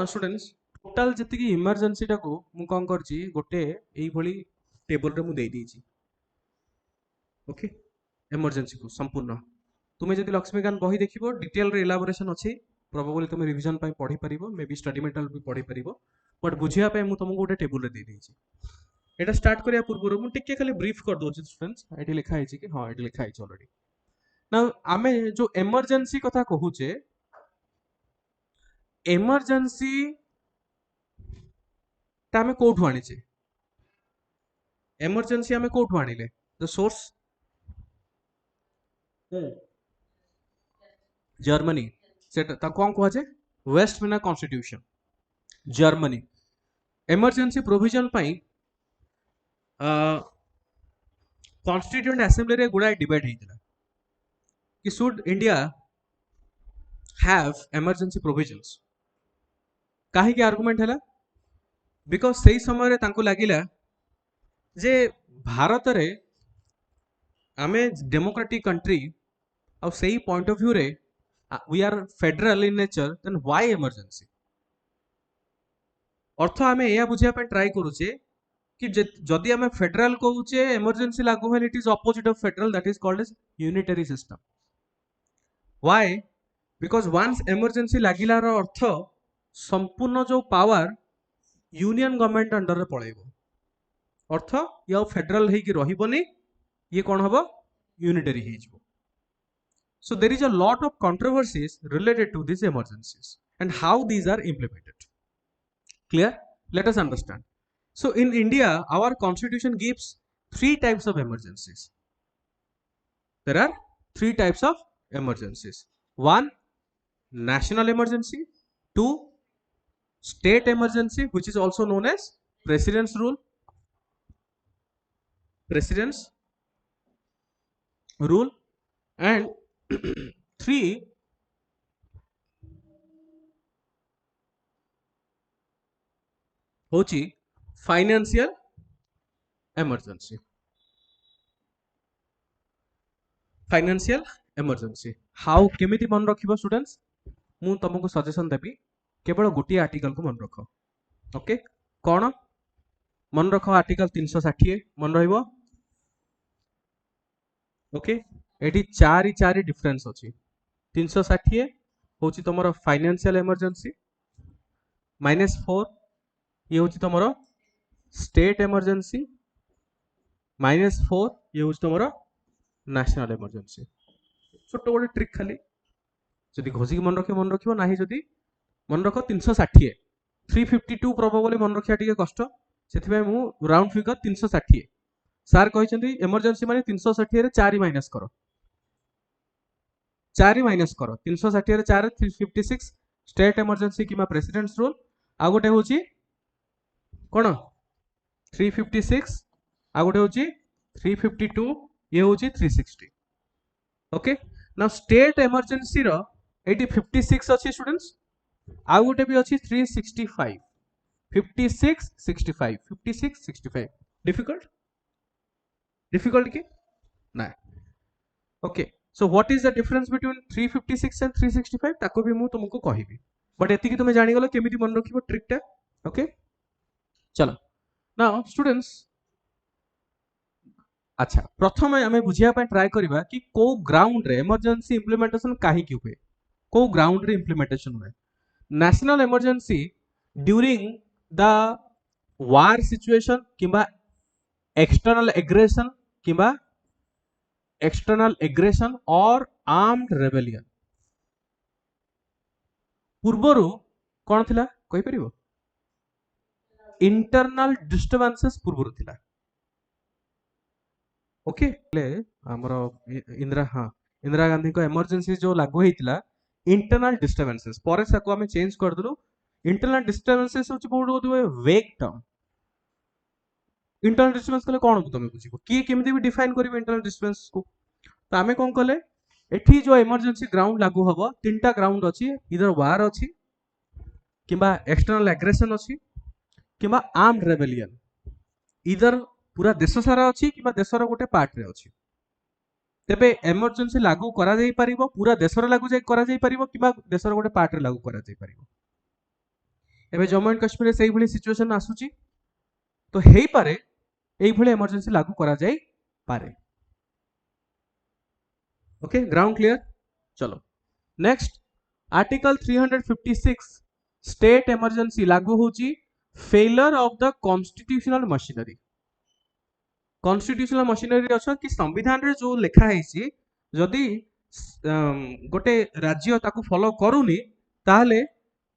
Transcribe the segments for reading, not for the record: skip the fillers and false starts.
Students total जी emergency टाक मु कौन कर गोटे टेबल रे मु दे देइछि ओके इमरजेंसी को संपूर्ण तुम्हें जब लक्ष्मीकांत बही देखिबो डिटेल रे इलाबोरेशन अछि प्रोबेबली तुम रिवीजन पई पढ़ी परिबो मे बी स्टडी मेटेरियल भी पढ़ी परिबो बट बुझिया पई मु तुमको गोटे टेबल रे दे देइछि एटा स्टार्ट करिया पूर्व मु टिके खाली ब्रीफ कर दोछि स्टूडेंट्स एटी लिखा है कि हां एटी लिखा है ऑलरेडी नाउ आमे जो इमरजेंसी कथा कहूचे इमरजेंसी आम कौटू आनीचे इमरजेंसी आम कौटू आनिले द सोर्स जर्मनी सेटा कौन कहुए वेस्ट मिना कॉन्स्टिट्यूशन जर्मनी इमरजेंसी प्रोविजन पाई कॉन्स्टिट्यूएंट असेंबली रे गुड़ाए डिबेट होता कि should India have emergency provisions कहीं आर्गुमेंट है बिकॉज से समय रे तांको लागिला जे भारत रे आमे डेमोक्रेटिक कंट्री और सही पॉइंट ऑफ व्यू रे we are federal in nature then why emergency अर्थ आमे या बुझिया पे ट्राई करूचे कि जदि आमे फेडरल कहूचे इमरजेंसी लागू है it is opposite of federal that is called as unitary system why because once emergency लागिला रो अर्थ संपूर्ण जो पावर यूनियन गवर्नमेंट अंडर रे पळेबो अर्थ या फेडरल है कि रहिबोनी ये कौन हम यूनिटरी हो so there is a lot of controversies related to these emergencies and how these are implemented clear let us understand so in India our constitution gives 3 types of emergencies there are 3 types of emergencies 1 national emergency 2 state emergency which is also known as president's rule and 3 होची financial emergency how केमिति मन रखिबो students मु तुमको suggestion देबी केवल गोटे article को मन रख ओके कौन मन रख आर्टिकल 360 मन रहिबो ओके एटी 4 डिफरेंस अच्छी 360 हूँ तुम फाइनेंशियल इमरजेंसी -4 ये हूँ तुम स्टेट इमरजेंसी -4 ये हूँ तुम नेशनल इमरजेंसी छोट गोटे ट्रिक खाली जदि घोषिक मन रख ना जदि मन रख 360 352 प्रोबेबली मन रखा टे कष्ट से राउंड फिगर 360 सार कहते इमरजेंसी माने 360 रे 4 माइनस करो 360 रे 4 356 स्टेट इमरजेंसी कि प्रेसिडेंट्स रूल आ गोटे हूँ कौन 356 आ गोटे हूँ 352 ये हूँ 360 ओके ना स्टेट इमरजेंसी रो 56 अच्छी स्टूडेंट्स आ गोटे भी अच्छी 365 56 65 56 65 डिफिकल्ट की ना okay so what is the difference between 356 and 365 ताको भी मु तुमको कहिबी बट एतिकी तुम जानि गलो केमिति मन रखिबो ट्रिकटा ओके चलो नाउ स्टूडेंट्स अच्छा प्रथम आमे बुझिया पे ट्राई करबा कि को ग्राउंड रे इमरजेंसी इंप्लीमेंटेशन काहे की हुए को ग्राउंड रे इंप्लीमेंटेशन हुए national emergency during the war situation किबा एक्सटर्नल एग्रेशन किबा एक्सटर्नल एग्रेशन और आर्म्ड रेबेलियन पूर्वरु कौन थिला कहि परिबो इंटरनल डिस्टर्बेंसेस पूर्वरु थिला ओके ले हमरो इंदिरा गांधी को इमरजेंसी जो लागू हेतिला इंटरनल डिस्टर्बेंसेस पर से को हमें चेंज कर दलु इंटरनल डिस्टर्बेंसेस होची बहुत वेग टर्म इंटरनल डिस्टर्बेंस कले कौन तुम बुझिबो किए केमिति भी डिफाइन करिवो इंटरनल डिस्टर्बेंस को तो आमे कौन कले एठी जो इमरजेंसी ग्राउंड लागू हबो तीनटा ग्राउंड अछि इधर वार अछि किबा एक्सटर्नल एग्रेशन अछि किबा आर्म्ड रेबेलियन इधर पूरा देश सारा अछि किबा देशर गोटे पार्ट रे अछि तेबे इमरजेंसी लागू करा जाई परिबो पूरा देशर लागू जाई करा जाई परिबो किबा देशर गोटे पार्ट रे लागू करा जाई परिबो एबे जम्मू एंड कश्मीर से भली सिचुएशन आसुची तो हेई पारे एई भली इमरजेंसी लागू करा जाई पारे। Okay ground clear. चलो नेक्स्ट आर्टिकल 356 स्टेट इमरजेंसी लागू होची failure of the constitutional machinery. Constitutional machinery अच्छा कि संविधान रे जो लिखा है जदि गोटे राज्य ताकू फॉलो करूनी ताहले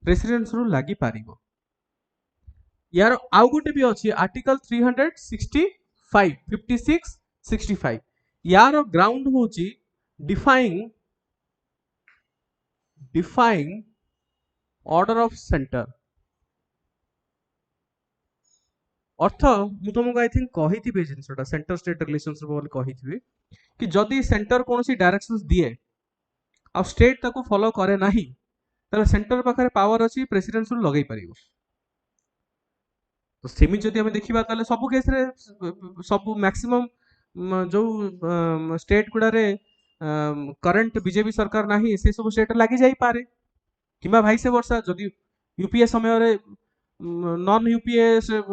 प्रेसिडेंस रूल लागी पारिबो। यार आउ गोटे भी अच्छी आर्टिकल 365 56 65 यार ग्राउंड होची डिफाइंग ऑर्डर ऑफ सेंटर। अर्थ मु तुमको आई थिंक कही थी जिनसटा सेंटर स्टेट रिलेशनशिप बोल कही थी कि जदि सेंटर कौन सी डायरेक्शंस दिए आ स्टेट ताको फॉलो करे नाही ताले सेंटर पाखरे पावर अछि प्रेसिडेंट रूल लगै परिबो। तो सेमी जदि हम देखिबा ताले सब केस रे सब मैक्सिमम जो स्टेट गुडा रे करंट बीजेपी सरकार नाही से सब स्टेट लागि जाई पारे किबा भाई से वर्षा जदि यूपीए समय रे non UPA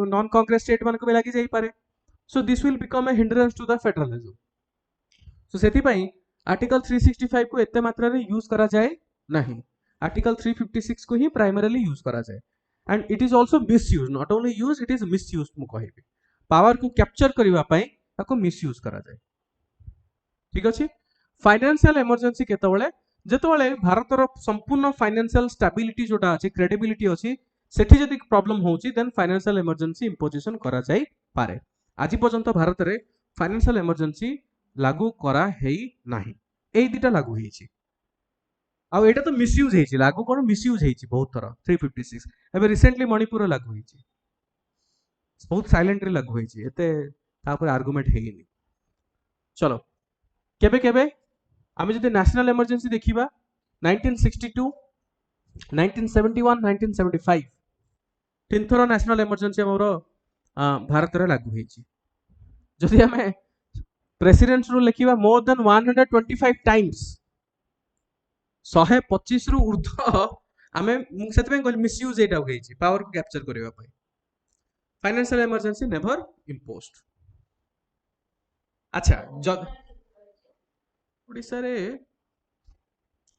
non Congress state मान को भी लागि जाई पारे। So this will become a hindrance to the federalism. So सेति पई आर्टिकल 365 को एते मात्रा रे यूज करा जाए नहीं। आर्टिकल 356 को ही प्राइमरीली यूज करा जाए and it is also misuse not only use it is misuse मु कहिबी पावर को कैप्चर करबा पई ताको मिसयूज करा जाए। ठीक अछि। फाइनेंशियल इमरजेंसी केतबेले जेतबेले भारतर संपूर्ण फाइनेंशियल स्टेबिलिटी जोटा अछि क्रेडिबिलिटी अछि सेठी जदि प्रॉब्लम होउची देन फाइनेंशियल इमरजेंसी इंपोजिशन करा जाई पारे। आज पर्यंत भारत रे फाइनेंशियल इमरजेंसी लागू करा हेई नाही एई दिटा लागू हेइची आ एटा तो मिसयूज हेइची लागू कोन मिसयूज हेइची बहुत थरा 356 एबे रिसेंटली मणिपुर लागू हेइची बहुत साइलेंटली लागू हेइची एते तापर आर्गुमेंट हेइनी। चलो केबे केबे आमे जदि नेशनल इमरजेंसी देखिबा 1962 1971 1975 तीन थर नेशनल इमरजेंसी हमरो भारत रे लागू हेइची। जदि हमें प्रेसिडेंट रूल लिखिबा मोर देन 125 टाइम्स 125 रु ऊर्ध्व आमे सेते पे कहल मिसयूज एटा हेइची पावर को कैप्चर करबा पई। Financial emergency never imposed. अच्छा जद ओडिसा रे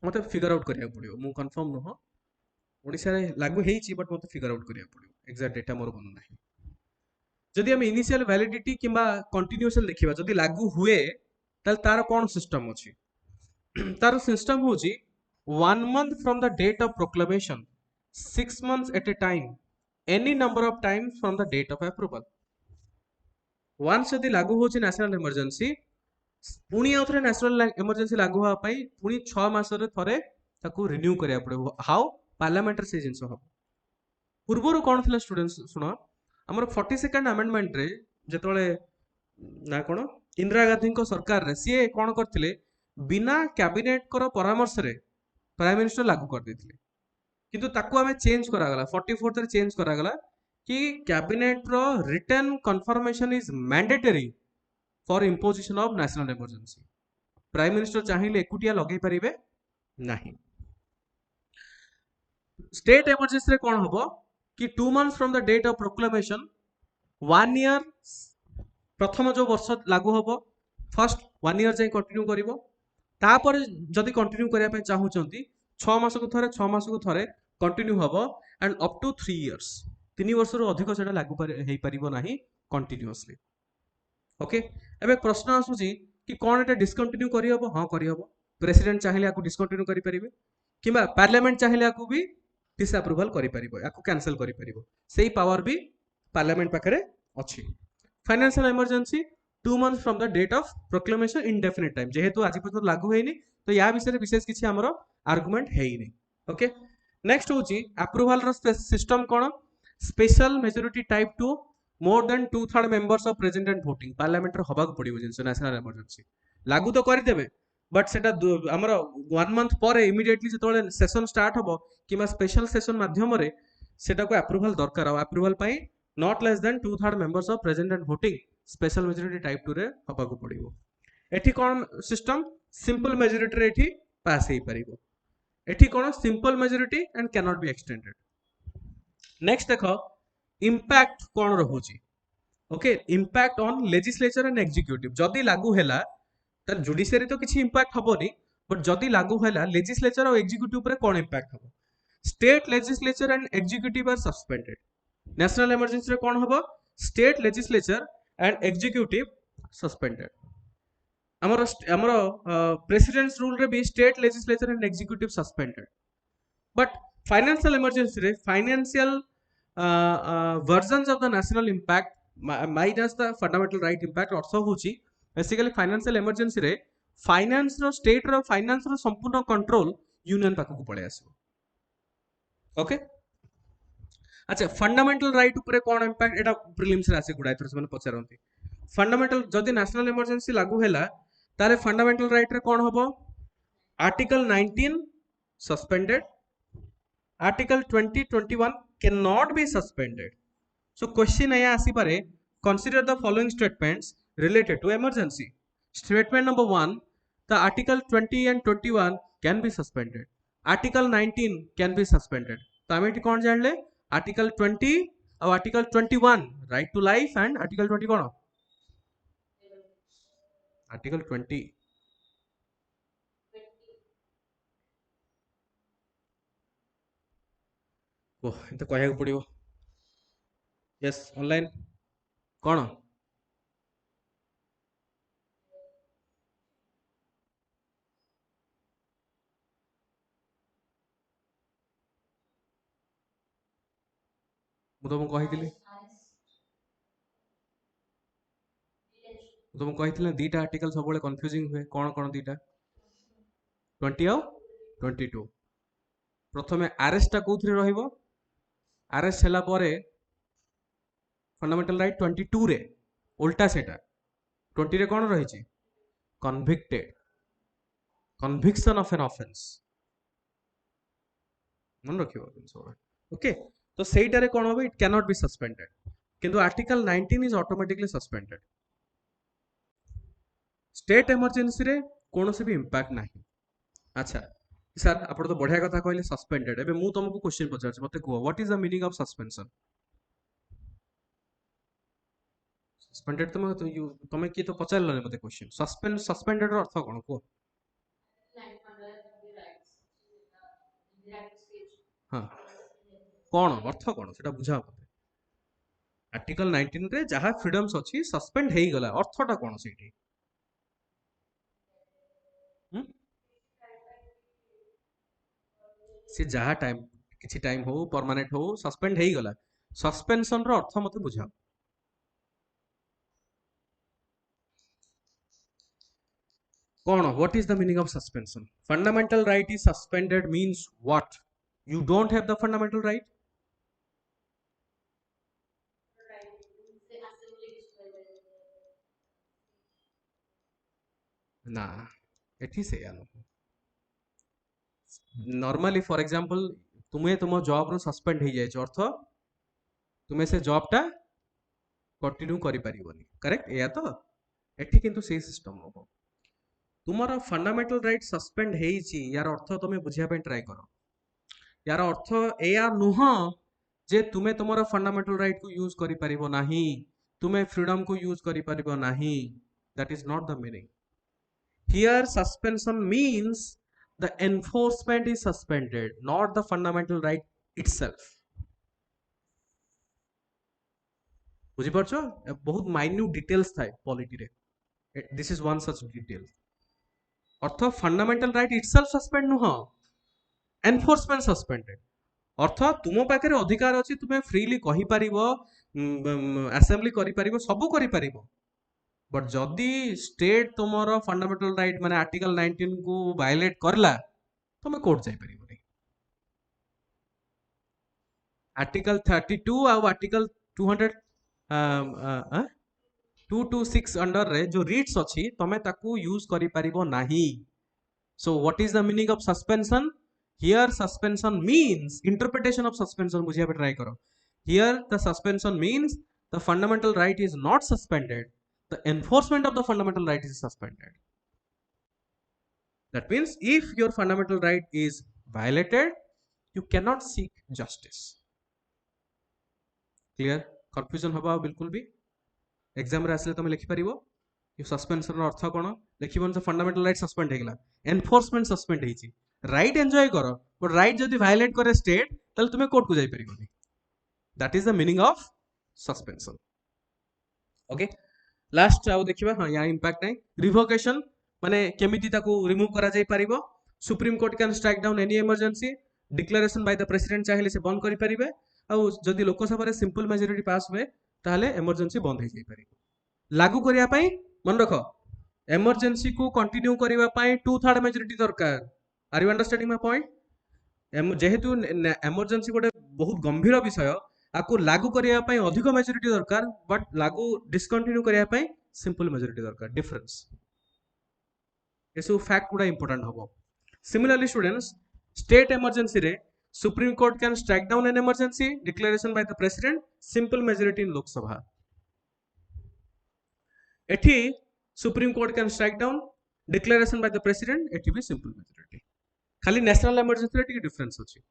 मते फिगर आउट करिया पड़ियो मु कंफर्म न हो ओडिसा रे लागू हेइची बट मते फिगर आउट करिया पड़ियो एग्जैक्ट डेटा मोर मन नाही। जदि हम इनिशियल वैलिडिटी किंबा कंटिन्यूएशन देखिबा जदि लागू हुए ताल तार कोन सिस्टम अछि तार सिस्टम होची 1 month from the date of proclamation 6 months at a time any number of times from the date of approval। once यदि लागू होची नेशनल इमरजेंसी पुणी आउथरे नेशनल इमरजेंसी लागू होआ पई पुणी 6 मास रे थरे ताकू रिन्यू करिया पड़े हाउ पार्लियामेंट रे से जिंस हो। पूर्वरु कोन थिला स्टूडेंट्स सुनो हमर 42nd अमेंडमेंट रे जेतोले ना कोन इंदिरा गांधी को सरकार रे सी कोन करथिले बिना कैबिनेट को परामर्श रे प्राइम मिनिस्टर लागू कर देथिले किंतु ताकू हमें चेंज करा गला 44 रे चेंज करा गला कि कैबिनेट रो written confirmation is mandatory for imposition of national emergency. Prime minister चाहिए एकुटिया लगे परिबे नहीं। स्टेट इमरजेंसी रे कोन हबो कि 2 months from the date of proclamation 1 year प्रथम जो वर्ष लागू हबो फर्स्ट 1 year जाय कंटिन्यू करिवो तापर जदि कंटिन्यू करिया पे चाहूचंती 6 मास को थरे कंटिन्यू हबो एंड अप टू 3 years 3 वर्ष रो अधिक सेटा लागू हेई परिबो नाही कंटिन्यूअसली। ओके एबे प्रश्न आसुची कि कोन एटा डिस्कंटिन्यू करि हबो हां करि हबो प्रेसिडेंट चाहिए आकु डिस्कंटिन्यू करि परिबे किबा पार्लियामेंट चाहिए आकु भी डिसअप्रूवल करि परिबो आकु कैंसिल करि परिबो सेही पावर भी पार्लियामेंट पाखरे अछि। Financial emergency 2 months from the date of proclamation indefinite time जेहेतु आज पर्यंत लागू हेनी तो या विषय विशेष किछि हमरो आर्गुमेंट हेइनी। ओके नेक्स्ट होची अप्रूवल रो सिस्टम कोन special majority type 2 more than 2/3 members of present and voting parliament रो हबाक पड़िबो जिंस नेशनल इमरजेंसी लागू तो करि देबे बट सेटा हमरो 1 month पर इमीडिएटली जेतोले सेशन स्टार्ट हबो किमा स्पेशल सेशन माध्यम रे सेटा को अप्रूवल दरकार हो अप्रूवल पई not less than 2/3 members of present and voting special majority type 2 रे हबाक पड़िबो। एठी कोन सिस्टम सिंपल मेजॉरिटी रे एठी पास हेई परिबो एठी कोन simple majority and can not be extended. Next देख इम्पैक्ट कौन रहुची okay impact on legislature and executive जदि लागू हैला तर जुडिशियरी तो किसी इम्पैक्ट हबोनी बट जदि लागू हैला लेजिस्लेचर और एग्जीक्यूटिव पर कौन इम्पैक्ट हबो state legislature and executive are suspended national emergency रे कौन हबो state legislature and executive suspended हमर हमर प्रेसिडेंट्स रूल रे भी state legislature and executive suspended but financial emergency रे financial versions of the national impact minus the fundamental right impact अर्थ होची basically financial emergency रे फाइनेंस रो स्टेट रो finance रो संपूर्ण control union पाखक पळे आसो ओके अच्छा फंडामेंटल राइट ऊपर कोन इंपैक्ट एटा prelims रे आसे गुडा एथर से पचारंती फंडामेंटल जदि नेशनल इमरजेंसी लागू हैला तारे फंडामेंटल राइट रे कोन हबो article 19 suspended article 2021 cannot be suspended so question aya asipare consider the following statements related to emergency statement number 1 the article 20 and 21 can be suspended article 19 can be suspended तो आम ये कौन जानले article 20 और article 21 right to life and article 20 कौन article 20 ओह इनते कहया पड़िबो yes online कौन मु तुमको कहितली तुमको कहितले दीटा आर्टिकल सब बळे कंफ्यूजिंग हुए कौन कौन दीटा 20 और 22 प्रथमे आरएसटा कोथरे रहइबो आरएस हैला परे फंडामेंटल राइट 22 रे उल्टा सेटा 20 रे कौन रही convicted conviction of an offence मन रखिबो ओके तो सेटारे कौन हो इट कैनॉट बी सस्पेंडेड किंतु article 19 is automatically suspended state emergency रे कोनोसी भी इंपैक्ट नाही अच्छा सर आपण तो बढ़िया कथा कहले सस्पेंडेड एबे मु तुमको क्वेश्चन पचार मते को what is the meaning of suspension suspended तो यू तमे की तो पचारलने मते क्वेश्चन सस्पेंडेड रो अर्थ कोन को हां कोन अर्थ कोन सेटा बुझा मते आर्टिकल 19 रे जहा फ्रीडम्स अछि सस्पेंड हेई गला अर्थटा कोन सेठी से जहा टाइम किछि टाइम हो परमानेंट हो सस्पेंड हेई गला सस्पेंशन रो अर्थ मते बुझा कौन what is the meaning of suspension fundamental right is suspended means what you don't have the fundamental right ना एठी से या नॉर्मली फॉर एग्जांपल तुम्हें तुम जॉब रो सस्पेंड हो जाय अर्थ तुम्हें से जॉब टा कंटिन्यू करि परिबोनी करेक्ट या तो एठी किंतु से सिस्टम हो तुमरा फंडामेंटल राइट सस्पेंड हेइची यार अर्थ तुम बुझिया पे ट्राई करो यार अर्थ एया नुह जे तुमे तुमरा फंडामेंटल राइट को यूज करि परिबो नाही तुमे फ्रीडम को यूज करि परिबो नाही that is not the meaning here suspension means the enforcement is suspended not the fundamental right itself बुझी परछो बहुत माइन्यूट डिटेल्स थाए पॉलिटी रे this is one such detail अर्थ फंडामेंटल राइट इटसेल्फ सस्पेंड नुह एनफोर्समेंट सस्पेंडेड अर्थ तुम पाखे अधिकार अच्छी तुम्हें फ्रीली कहि परिबो असेंबली करि परिबो सब करि परिबो बट जदि स्टेट तुमर फंडामेंटल राइट माने आर्टिकल 19 को वायलेट करला तुम कोर्ट जाई परिबो आर्टिकल 32 और आर्टिकल 200 226 अंडर रे जो रिट्स अछि तमे ताकू यूज करि परिबो नाही so what is the meaning of suspension here suspension means interpretation of suspension बुझिया पे ट्राई करो here the suspension means the fundamental right is not suspended the enforcement of the fundamental right is suspended that means if your fundamental right is violated you cannot seek justice clear confusion हबा बिल्कुल भी exam रे आसले तुम लिखि परिबो ये suspension रो अर्थ कोन लिखिबन जे फंडामेंटल राइट सस्पेंड हेगला एनफोर्समेंट सस्पेंड हेची राइट एन्जॉय करो बट राइट जदी वायलेट करे स्टेट तल तुमे कोर्ट को जाई परिबोनी that is the meaning of suspension okay last आउ देखिबा हां या इंपैक्ट नै रिवोकेशन माने केमिति ताको रिमूव करा जाई परिबो Supreme Court can strike down any emergency declaration by the president चाहिले से बंद करि परिबे आ जदी लोकसभा रे सिंपल मेजॉरिटी पास हुए ताहले इमरजेंसी बंद हो जाई परिबो लागू करिया पई मन रखो इमरजेंसी को कंटिन्यू करिवा पई 2/3 मेजॉरिटी दरकार are you understanding my point जेहेतु इमरजेंसी गोटे बहुत गंभीर विषय आको लागू करिया पई अधिक मेजॉरिटी दरकार बट लागू डिसकंटिन्यू करिया पई सिंपल मेजॉरिटी दरकार डिफरेंस एसो फैक्ट गुडा इंपोर्टेंट हबो सिमिलरली स्टूडेंट्स स्टेट इमरजेंसी रे Supreme Court can strike down an emergency declaration by the president simple majority in Lok Sabha एठी Supreme Court can strike down declaration by the president एठी भी simple majority खाली national emergency रे टिके difference अछि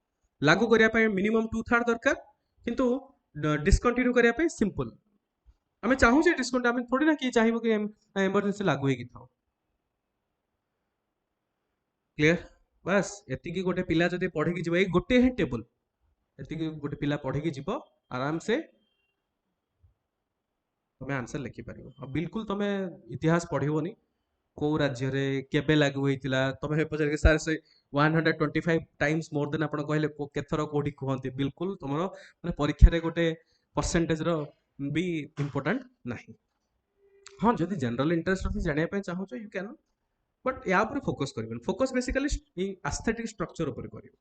लागू करिया पई मिनिमम 2/3 दरकार किंतु डिसकंटिन्यू करिया पई सिंपल हमें चाहू जे डिसकंटिन्यू हमें थोड़ी ना कि चाहिबो कि इमरजेंसी लागू होई कि थाओ क्लियर बस एति की गोटे पिला जदी पढे कि जिवो ए गोटे हे टेबल एति की गोटे पिला पढे कि जिवो आराम से तमे आंसर लिखि परिबो अब बिल्कुल तमे इतिहास पढिबोनी को राज्य रे केबे लागू होइतिला तमे पचार के सार से 125 टाइम्स मोर देन आपण कहले केथरो कोडी कहंती बिल्कुल तमरो माने परीक्षा रे गोटे परसेंटेज रो भी इंपोर्टेंट नाही हां जदी जनरल इंटरेस्ट अछि जानिया पे चाहू छ यू कैन बट या ऊपर फोकस करिबन फोकस बेसिकली एस्थेटिक स्ट्रक्चर ऊपर करिबो